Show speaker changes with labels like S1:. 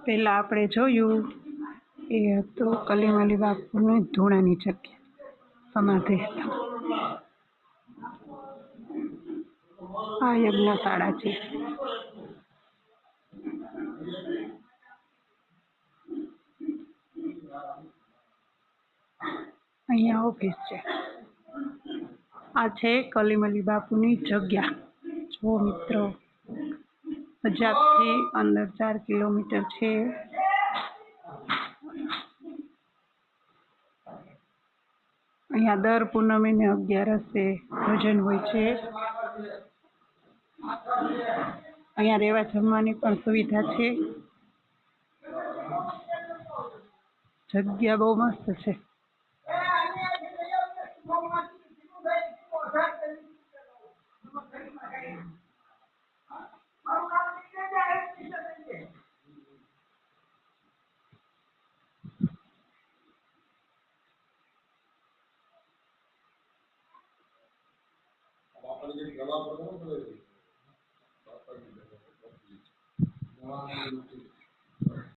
S1: પહેલાં આપણે જોયું એ હતું કલીમલી બાપુની ધૂણાની જગ્યા સમાધિ સ્થળ. આ યજ્ઞશાળા છે. અહીંયા ઓફિસ છે. આ છે કલીમલી બાપુની જગ્યા. જો મિત્રો, પંજાબથી અંદર 4 કિલોમીટર છે. અહીંયા દર પૂનમે ને 11 ભજન હોય છે. અહીંયા રહેવા જમવાની પણ સુવિધા છે. જગ્યા બહુ મસ્ત છે.